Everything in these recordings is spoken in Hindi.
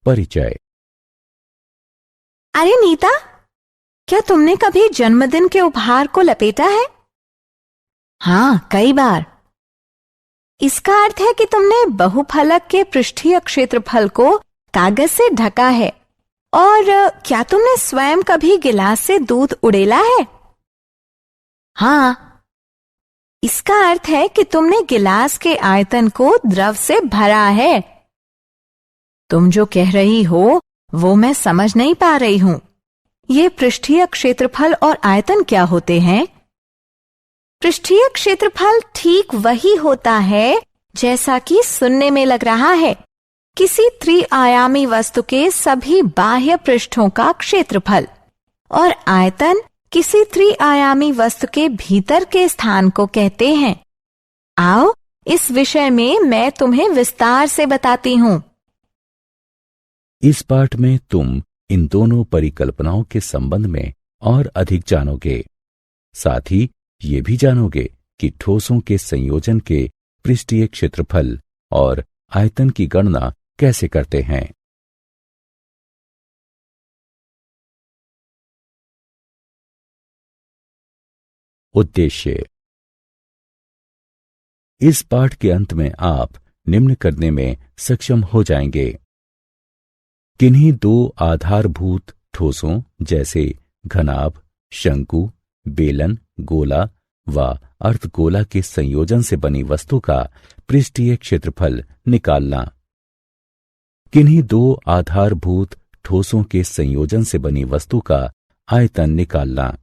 परिचय। अरे नीता, क्या तुमने कभी जन्मदिन के उपहार को लपेटा है? हाँ, कई बार। इसका अर्थ है कि तुमने बहुफलक के पृष्ठीय क्षेत्रफल को कागज से ढका है। और क्या तुमने स्वयं कभी गिलास से दूध उड़ेला है? हाँ। इसका अर्थ है कि तुमने गिलास के आयतन को द्रव से भरा है। तुम जो कह रही हो वो मैं समझ नहीं पा रही हूं। ये पृष्ठीय क्षेत्रफल और आयतन क्या होते हैं? पृष्ठीय क्षेत्रफल ठीक वही होता है जैसा कि सुनने में लग रहा है, किसी त्रिआयामी वस्तु के सभी बाह्य पृष्ठों का क्षेत्रफल। और आयतन किसी त्रिआयामी वस्तु के भीतर के स्थान को कहते हैं। आओ, इस विषय में मैं तुम्हें विस्तार से बताती हूं। इस पाठ में तुम इन दोनों परिकल्पनाओं के संबंध में और अधिक जानोगे। साथ ही ये भी जानोगे कि ठोसों के संयोजन के पृष्ठीय क्षेत्रफल और आयतन की गणना कैसे करते हैं। उद्देश्य। इस पाठ के अंत में आप निम्न करने में सक्षम हो जाएंगे। किन्हीं दो आधारभूत ठोसों जैसे घनाभ, शंकु, बेलन, गोला व अर्धगोला के संयोजन से बनी वस्तु का पृष्ठीय क्षेत्रफल निकालना। किन्हीं दो आधारभूत ठोसों के संयोजन से बनी वस्तु का आयतन निकालना।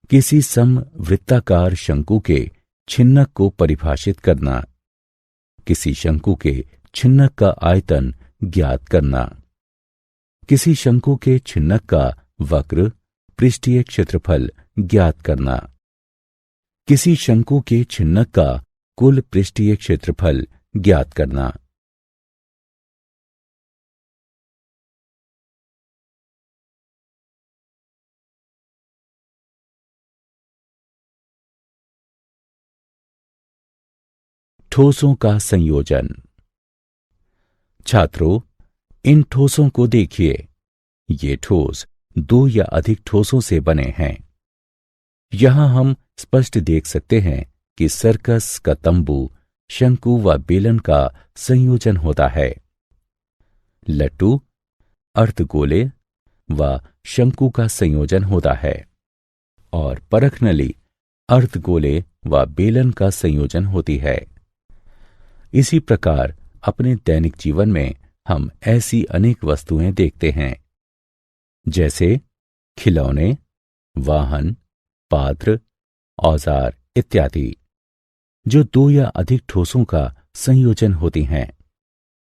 किसी समवृत्ताकार शंकु के छिन्नक को परिभाषित करना। किसी शंकु के छिन्नक का आयतन ज्ञात करना। किसी शंकु के छिन्नक का वक्र पृष्ठीय क्षेत्रफल ज्ञात करना। किसी शंकु के छिन्नक का कुल पृष्ठीय क्षेत्रफल ज्ञात करना। ठोसों का संयोजन। छात्रों, इन ठोसों को देखिए। ये ठोस दो या अधिक ठोसों से बने हैं। यहां हम स्पष्ट देख सकते हैं कि सर्कस का तंबू शंकु व बेलन का संयोजन होता है। लट्टू अर्धगोले व शंकु का संयोजन होता है और परखनली अर्धगोले व बेलन का संयोजन होती है। इसी प्रकार अपने दैनिक जीवन में हम ऐसी अनेक वस्तुएं देखते हैं, जैसे खिलौने, वाहन, पात्र, औजार इत्यादि, जो दो या अधिक ठोसों का संयोजन होती हैं।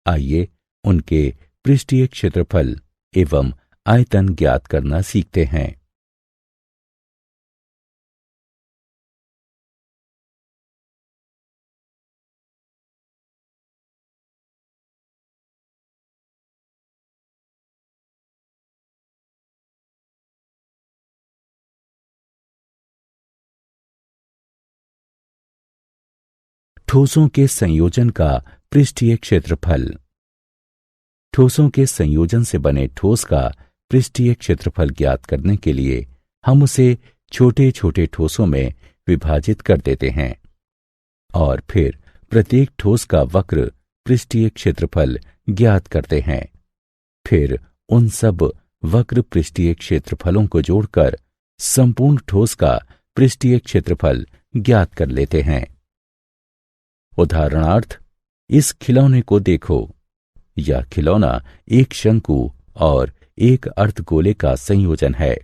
आइए उनके पृष्ठीय क्षेत्रफल एवं आयतन ज्ञात करना सीखते हैं। ठोसों के संयोजन का पृष्ठीय क्षेत्रफल। ठोसों के संयोजन से बने ठोस का पृष्ठीय क्षेत्रफल ज्ञात करने के लिए हम उसे छोटे छोटे ठोसों में विभाजित कर देते हैं और फिर प्रत्येक ठोस का वक्र पृष्ठीय क्षेत्रफल ज्ञात करते हैं। फिर उन सब वक्र पृष्ठीय क्षेत्रफलों को जोड़कर संपूर्ण ठोस का पृष्ठीय क्षेत्रफल ज्ञात कर लेते हैं। उदाहरणार्थ, इस खिलौने को देखो। यह खिलौना एक शंकु और एक अर्धगोले का संयोजन है।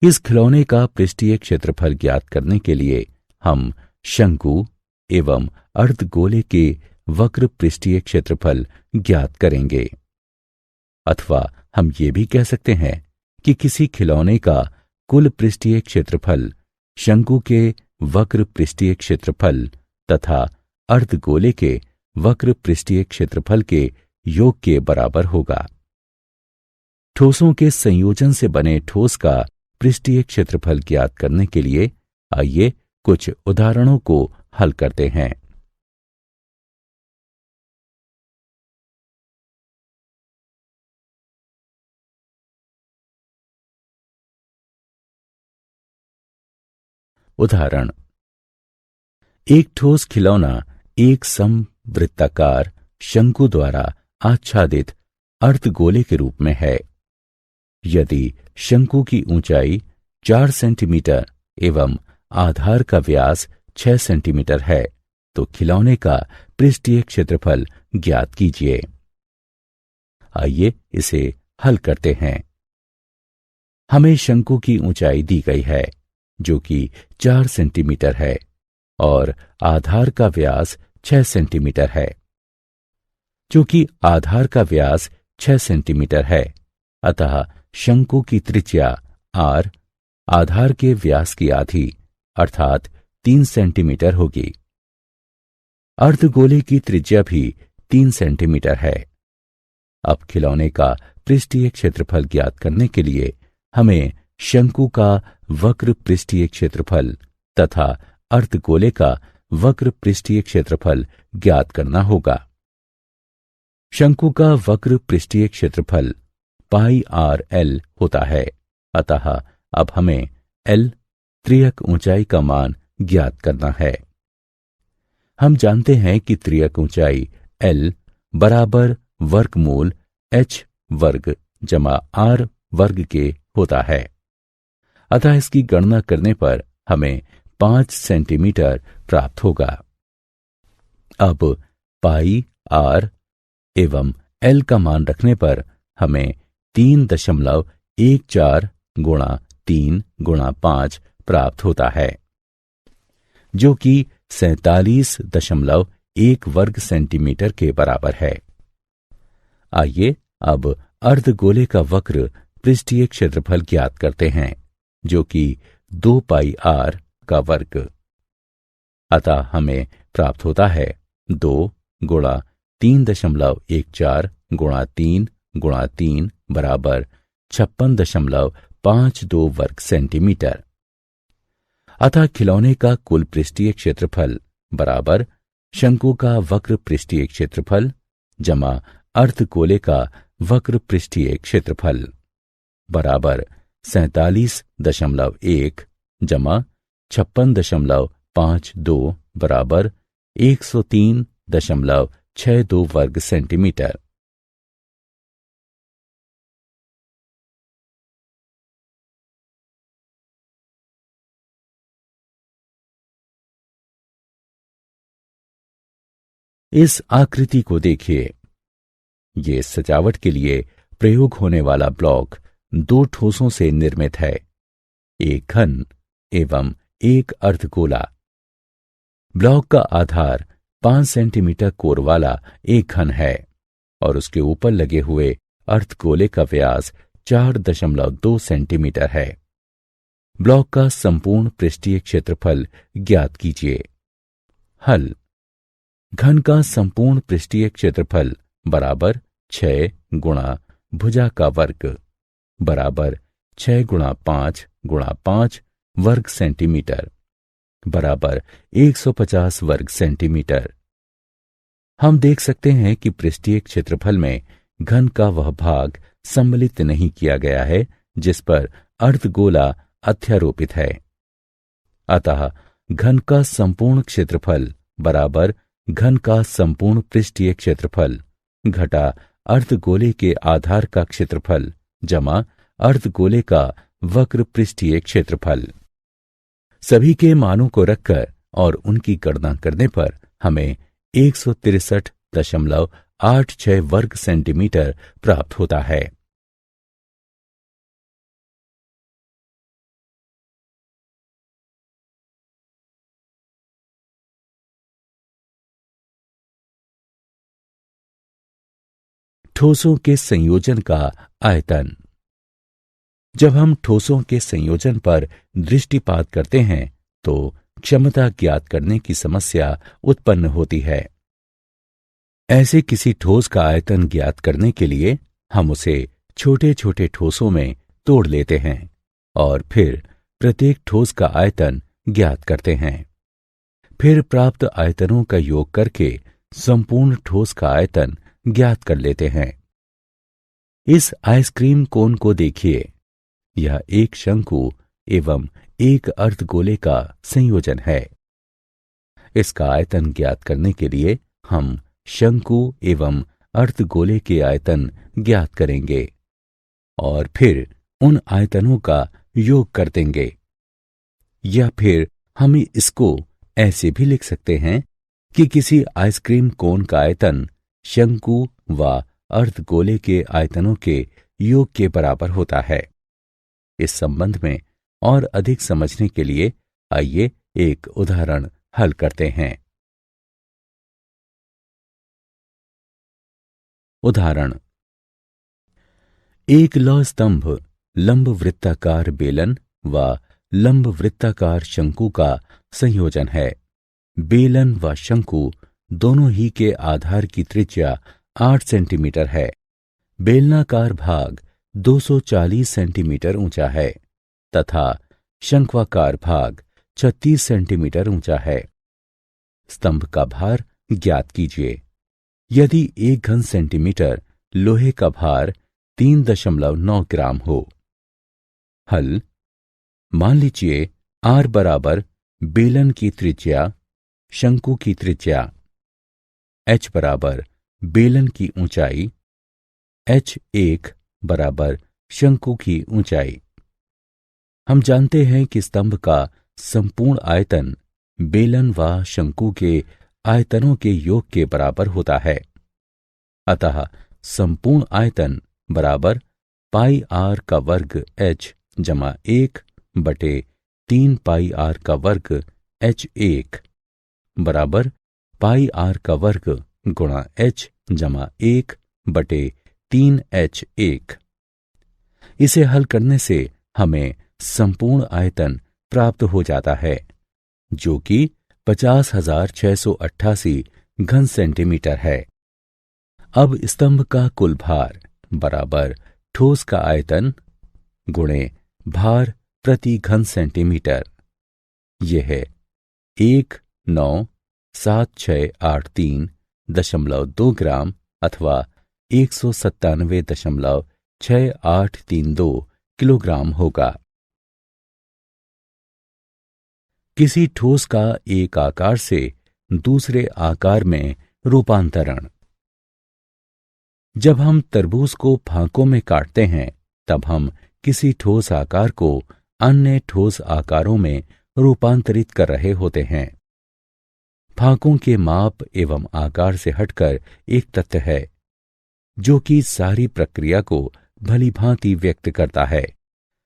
इस खिलौने का पृष्ठीय क्षेत्रफल ज्ञात करने के लिए हम शंकु एवं अर्धगोले के वक्र पृष्ठीय क्षेत्रफल ज्ञात करेंगे। अथवा हम ये भी कह सकते हैं कि किसी खिलौने का कुल पृष्ठीय क्षेत्रफल शंकु के वक्र पृष्ठीय क्षेत्रफल तथा अर्धगोले के वक्र पृष्ठीय क्षेत्रफल के योग के बराबर होगा। ठोसों के संयोजन से बने ठोस का पृष्ठीय क्षेत्रफल ज्ञात करने के लिए आइए कुछ उदाहरणों को हल करते हैं। उदाहरण, एक ठोस खिलौना एक समवृत्ताकार शंकु द्वारा आच्छादित अर्धगोले के रूप में है। यदि शंकु की ऊंचाई 4 सेंटीमीटर एवं आधार का व्यास 6 सेंटीमीटर है तो खिलौने का पृष्ठीय क्षेत्रफल ज्ञात कीजिए। आइए इसे हल करते हैं। हमें शंकु की ऊंचाई दी गई है जो कि 4 सेंटीमीटर है और आधार का व्यास 6 सेंटीमीटर है। चूंकि आधार का व्यास 6 सेंटीमीटर है अतः शंकु की त्रिज्या r आधार के व्यास की आधी अर्थात 3 सेंटीमीटर होगी। अर्धगोले की त्रिज्या भी 3 सेंटीमीटर है। अब खिलौने का पृष्ठीय क्षेत्रफल ज्ञात करने के लिए हमें शंकु का वक्र पृष्ठीय क्षेत्रफल तथा अर्धगोले का वक्र पृष्ठीय क्षेत्रफल ज्ञात करना होगा। शंकु का वक्र पृष्ठीय क्षेत्रफल पाई आर एल होता है अतः अब हमें एल त्रियक ऊंचाई का मान ज्ञात करना है। हम जानते हैं कि त्रियक ऊंचाई एल बराबर वर्गमूल एच वर्ग जमा आर वर्ग के होता है अतः इसकी गणना करने पर हमें 5 सेंटीमीटर प्राप्त होगा। अब पाई आर एवं एल का मान रखने पर हमें 3.14 गुणा 3 गुणा 5 प्राप्त होता है जो कि 47.1 वर्ग सेंटीमीटर के बराबर है। आइए अब अर्धगोले का वक्र पृष्ठीय क्षेत्रफल ज्ञात करते हैं जो कि 2 पाई आर का वर्ग। अतः हमें प्राप्त होता है 2 गुणा 3.14 गुणा 3 गुणा 3 बराबर 56.52 वर्ग सेंटीमीटर। अतः खिलौने का कुल पृष्ठीय क्षेत्रफल बराबर शंकु का वक्र पृष्ठीय क्षेत्रफल जमा अर्धगोले का वक्र पृष्ठीय क्षेत्रफल बराबर 47.1 जमा 56.52 बराबर 103.62 वर्ग सेंटीमीटर। इस आकृति को देखिए। ये सजावट के लिए प्रयोग होने वाला ब्लॉक 2 ठोसों से निर्मित है, एक घन एवं एक अर्धगोला। ब्लॉक का आधार 5 सेंटीमीटर कोर वाला एक घन है और उसके ऊपर लगे हुए अर्धगोले का व्यास 4.2 सेंटीमीटर है। ब्लॉक का संपूर्ण पृष्ठीय क्षेत्रफल ज्ञात कीजिए। हल। घन का संपूर्ण पृष्ठीय क्षेत्रफल बराबर 6 गुणा भुजा का वर्ग बराबर 6 गुणा 5 गुणा 5 वर्ग सेंटीमीटर बराबर 150 वर्ग सेंटीमीटर। हम देख सकते हैं कि पृष्ठीय क्षेत्रफल में घन का वह भाग सम्मिलित नहीं किया गया है जिस पर अर्धगोला अध्यारोपित है। अतः घन का संपूर्ण क्षेत्रफल बराबर घन का संपूर्ण पृष्ठीय क्षेत्रफल घटा अर्धगोले के आधार का क्षेत्रफल जमा अर्धगोले का वक्र पृष्ठीय क्षेत्रफल। सभी के मानों को रखकर और उनकी गणना करने पर हमें 163.86 वर्ग सेंटीमीटर प्राप्त होता है। ठोसों के संयोजन का आयतन। जब हम ठोसों के संयोजन पर दृष्टिपात करते हैं तो क्षमता ज्ञात करने की समस्या उत्पन्न होती है। ऐसे किसी ठोस का आयतन ज्ञात करने के लिए हम उसे छोटे छोटे ठोसों में तोड़ लेते हैं और फिर प्रत्येक ठोस का आयतन ज्ञात करते हैं। फिर प्राप्त आयतनों का योग करके संपूर्ण ठोस का आयतन ज्ञात कर लेते हैं। इस आइसक्रीम कोन को देखिए। यह एक शंकु एवं एक अर्धगोले का संयोजन है। इसका आयतन ज्ञात करने के लिए हम शंकु एवं अर्धगोले के आयतन ज्ञात करेंगे और फिर उन आयतनों का योग कर देंगे। या फिर हम इसको ऐसे भी लिख सकते हैं कि किसी आइसक्रीम कोन का आयतन शंकु व अर्धगोले के आयतनों के योग के बराबर होता है। इस संबंध में और अधिक समझने के लिए आइए एक उदाहरण हल करते हैं। उदाहरण, एक लौह स्तंभ लंब वृत्ताकार बेलन व लंब वृत्ताकार शंकु का संयोजन है। बेलन व शंकु दोनों ही के आधार की त्रिज्या 8 सेंटीमीटर है। बेलनाकार भाग 240 सेंटीमीटर ऊंचा है तथा शंक्वाकार भाग 36 सेंटीमीटर ऊंचा है। स्तंभ का भार ज्ञात कीजिए। यदि 1 घन सेंटीमीटर लोहे का भार 3.9 ग्राम हो। हल, मान लीजिए R बराबर बेलन की त्रिज्या, शंकु की त्रिज्या, H बराबर बेलन की ऊंचाई, H1 बराबर शंकु की ऊंचाई। हम जानते हैं कि स्तंभ का संपूर्ण आयतन बेलन व शंकु के आयतनों के योग के बराबर होता है। अतः संपूर्ण आयतन बराबर पाई आर का वर्ग H जमा 1/3 पाई आर का वर्ग H1 बराबर पाई आर का वर्ग गुणा H जमा 1/3 H1। इसे हल करने से हमें संपूर्ण आयतन प्राप्त हो जाता है जो कि 50,688 घन सेंटीमीटर है। अब स्तंभ का कुल भार बराबर ठोस का आयतन गुणे भार प्रति घन सेंटीमीटर। यह है 1,97683.2 ग्राम अथवा 197.6832 किलोग्राम होगा। किसी ठोस का एक आकार से दूसरे आकार में रूपांतरण। जब हम तरबूज को फांकों में काटते हैं तब हम किसी ठोस आकार को अन्य ठोस आकारों में रूपांतरित कर रहे होते हैं। फांकों के माप एवं आकार से हटकर एक तथ्य है जो कि सारी प्रक्रिया को भलीभांति व्यक्त करता है।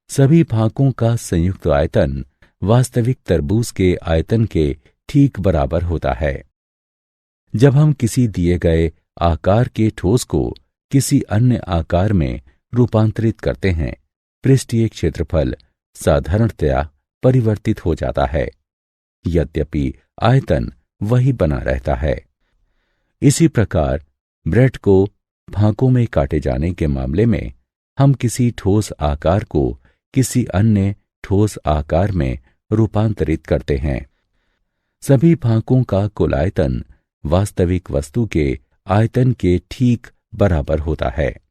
सभी फांकों का संयुक्त आयतन वास्तविक तरबूज के आयतन के ठीक बराबर होता है। जब हम किसी दिए गए आकार के ठोस को किसी अन्य आकार में रूपांतरित करते हैं, पृष्ठीय क्षेत्रफल साधारणतया परिवर्तित हो जाता है, यद्यपि आयतन वही बना रहता है। इसी प्रकार ब्रेड को फांकों में काटे जाने के मामले में हम किसी ठोस आकार को किसी अन्य ठोस आकार में रूपांतरित करते हैं। सभी फांकों का कुल आयतन वास्तविक वस्तु के आयतन के ठीक बराबर होता है।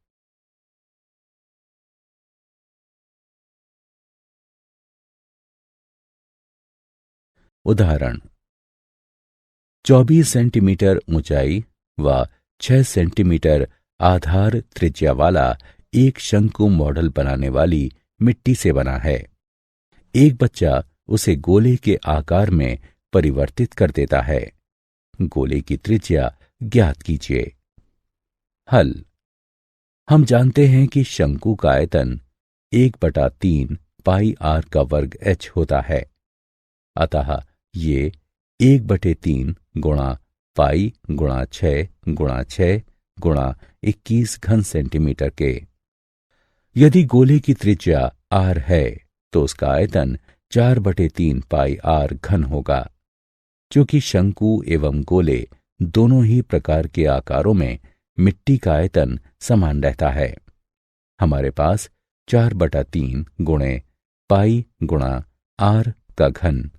उदाहरण, 24 सेंटीमीटर ऊंचाई व 6 सेंटीमीटर आधार त्रिज्या वाला एक शंकु मॉडल बनाने वाली मिट्टी से बना है। एक बच्चा उसे गोले के आकार में परिवर्तित कर देता है। गोले की त्रिज्या ज्ञात कीजिए। हल, हम जानते हैं कि शंकु का आयतन 1/3 पाई आर का वर्ग H होता है। अतः ये 1/3 गुणा पाई गुणा 6 गुणा 6 गुणा 21 घन सेंटीमीटर के। यदि गोले की त्रिज्या R है तो उसका आयतन 4/3 पाई आर घन होगा। क्योंकि शंकु एवं गोले दोनों ही प्रकार के आकारों में मिट्टी का आयतन समान रहता है, हमारे पास 4/3 गुणे पाई गुणा आर का घन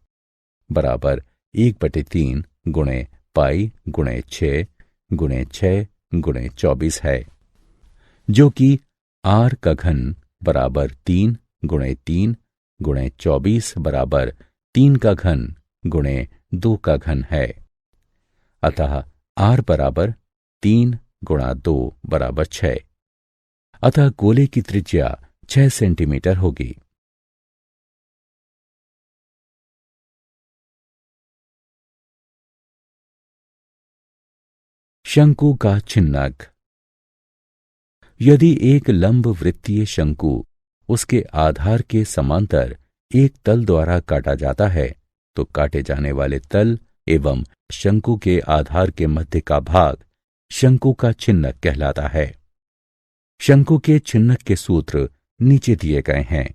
बराबर 1/3 गुणे पाई गुणे 6 गुणे 6 गुणे 24 है, जो कि आर का घन बराबर 3 गुणे 3 गुणे 24 बराबर 3 का घन गुणे 2 का घन है। अतः r बराबर 3 गुणा 2 बराबर 6। अतः गोले की त्रिज्या 6 सेंटीमीटर होगी। शंकु का छिन्नक। यदि एक लंब वृत्तीय शंकु उसके आधार के समांतर एक तल द्वारा काटा जाता है तो काटे जाने वाले तल एवं शंकु के आधार के मध्य का भाग शंकु का छिन्नक कहलाता है। शंकु के छिन्नक के सूत्र नीचे दिए गए हैं।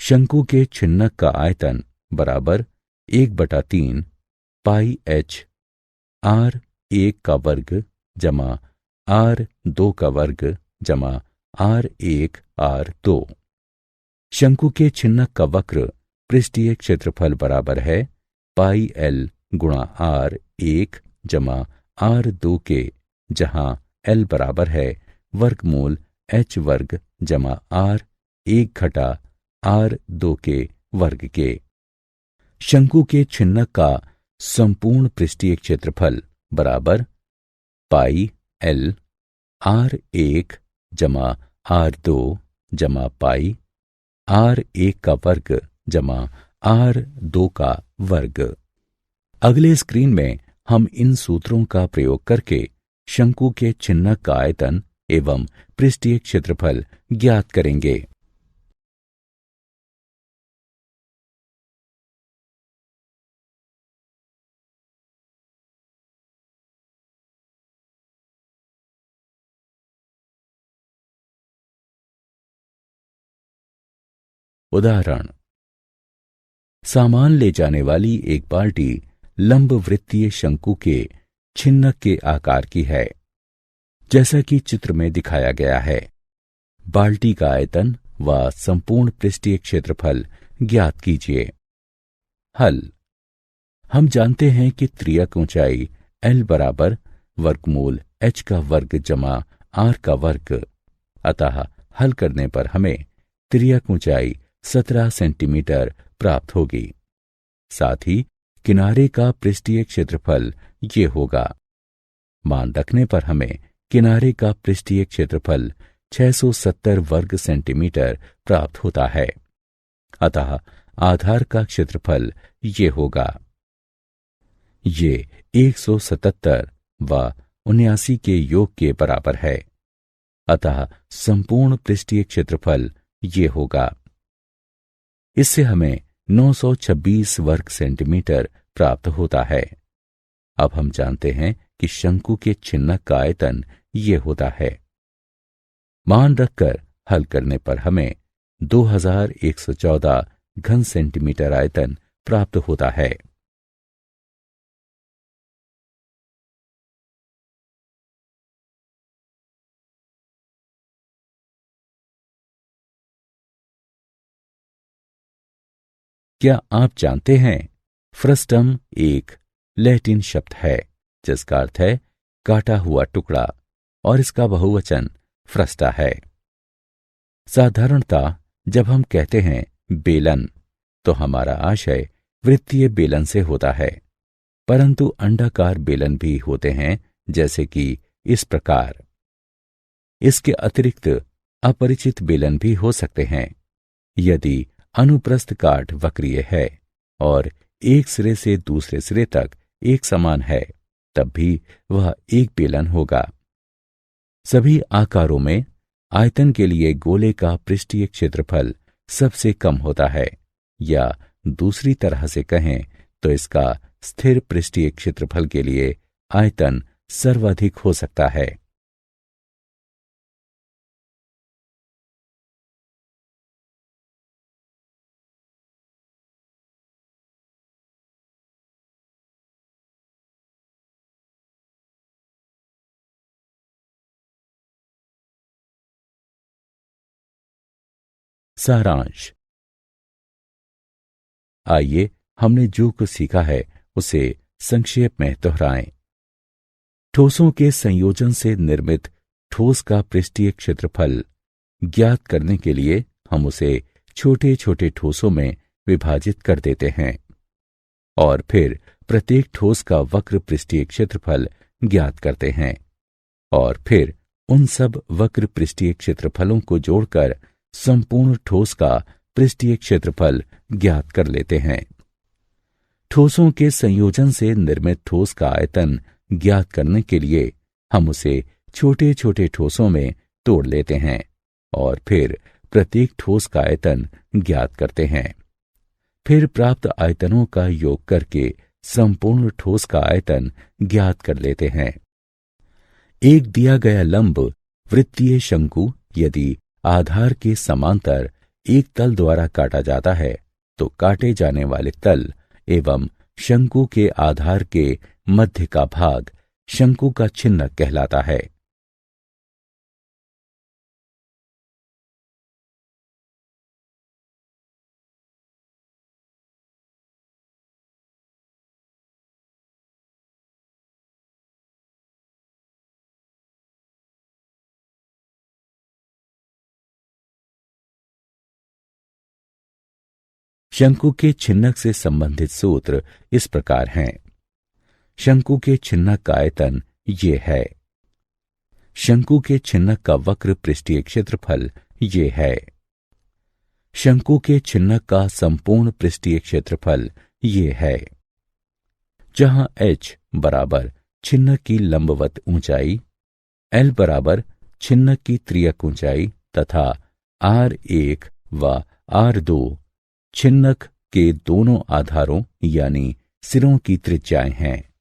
शंकु के छिन्नक का आयतन बराबर 1/3 पाई h r1 का वर्ग जमा r2 का वर्ग जमा r1 r2। शंकु के छिन्नक का वक्र पृष्ठीय क्षेत्रफल बराबर है पाई l गुणा r1 जमा r2 के, जहां l बराबर है वर्गमूल h वर्ग जमा r1 घटा r2 के वर्ग के। शंकु के छिन्नक का संपूर्ण पृष्ठीय क्षेत्रफल बराबर पाई l r1 जमा r2 जमा पाई r1 का वर्ग जमा r2 का वर्ग। अगले स्क्रीन में हम इन सूत्रों का प्रयोग करके शंकु के छिन्नक का आयतन एवं पृष्ठीय क्षेत्रफल ज्ञात करेंगे। उदाहरण, सामान ले जाने वाली एक बाल्टी लंब वृत्तीय शंकु के छिन्नक के आकार की है, जैसा कि चित्र में दिखाया गया है। बाल्टी का आयतन व संपूर्ण पृष्ठीय क्षेत्रफल ज्ञात कीजिए। हल। हम जानते हैं कि त्रियक ऊंचाई l बराबर वर्गमूल h का वर्ग जमा r का वर्ग। अतः हल करने पर हमें त्रियक ऊंचाई 17 सेंटीमीटर प्राप्त होगी। साथ ही किनारे का पृष्ठीय क्षेत्रफल ये होगा। मान रखने पर हमें किनारे का पृष्ठीय क्षेत्रफल 670 वर्ग सेंटीमीटर प्राप्त होता है। अतः आधार का क्षेत्रफल ये होगा। ये 177 व 79 के योग के बराबर है। अतः संपूर्ण पृष्ठीय क्षेत्रफल ये होगा। इससे हमें 926 वर्ग सेंटीमीटर प्राप्त होता है। अब हम जानते हैं कि शंकु के छिन्नक का आयतन ये होता है। मान रखकर हल करने पर हमें 2114 घन सेंटीमीटर आयतन प्राप्त होता है। क्या आप जानते हैं फ्रस्टम एक लैटिन शब्द है जिसका अर्थ है काटा हुआ टुकड़ा और इसका बहुवचन फ्रस्टा है। साधारणतः जब हम कहते हैं बेलन तो हमारा आशय वृत्तीय बेलन से होता है, परंतु अंडाकार बेलन भी होते हैं, जैसे कि इस प्रकार। इसके अतिरिक्त अपरिचित बेलन भी हो सकते हैं। यदि अनुप्रस्थ काट वक्रीय है और एक सिरे से दूसरे सिरे तक एक समान है, तब भी वह एक बेलन होगा। सभी आकारों में आयतन के लिए गोले का पृष्ठीय क्षेत्रफल सबसे कम होता है, या दूसरी तरह से कहें तो इसका स्थिर पृष्ठीय क्षेत्रफल के लिए आयतन सर्वाधिक हो सकता है। सारांश। आइए हमने जो कुछ सीखा है उसे संक्षेप में दोहराएं। ठोसों के संयोजन से निर्मित ठोस का पृष्ठीय क्षेत्रफल ज्ञात करने के लिए हम उसे छोटे छोटे ठोसों में विभाजित कर देते हैं और फिर प्रत्येक ठोस का वक्र पृष्ठीय क्षेत्रफल ज्ञात करते हैं और फिर उन सब वक्र पृष्ठीय क्षेत्रफलों को जोड़कर संपूर्ण ठोस का पृष्ठीय क्षेत्रफल ज्ञात कर लेते हैं। ठोसों के संयोजन से निर्मित ठोस का आयतन ज्ञात करने के लिए हम उसे छोटे छोटे ठोसों में तोड़ लेते हैं और फिर प्रत्येक ठोस का आयतन ज्ञात करते हैं। फिर प्राप्त आयतनों का योग करके संपूर्ण ठोस का आयतन ज्ञात कर लेते हैं। एक दिया गया लंब वृत्तीय शंकु यदि आधार के समांतर एक तल द्वारा काटा जाता है तो काटे जाने वाले तल एवं शंकु के आधार के मध्य का भाग शंकु का छिन्नक कहलाता है। शंकु के छिन्नक से संबंधित सूत्र इस प्रकार हैं। शंकु के छिन्नक का आयतन ये है। शंकु के छिन्नक का वक्र पृष्ठीय क्षेत्रफल ये है। शंकु के छिन्नक का संपूर्ण पृष्ठीय क्षेत्रफल ये है। जहां h बराबर छिन्नक की लंबवत ऊंचाई, l बराबर छिन्नक की त्रियक ऊंचाई तथा r1 व r2 छिन्नक के दोनों आधारों यानी सिरों की त्रिज्याएं हैं।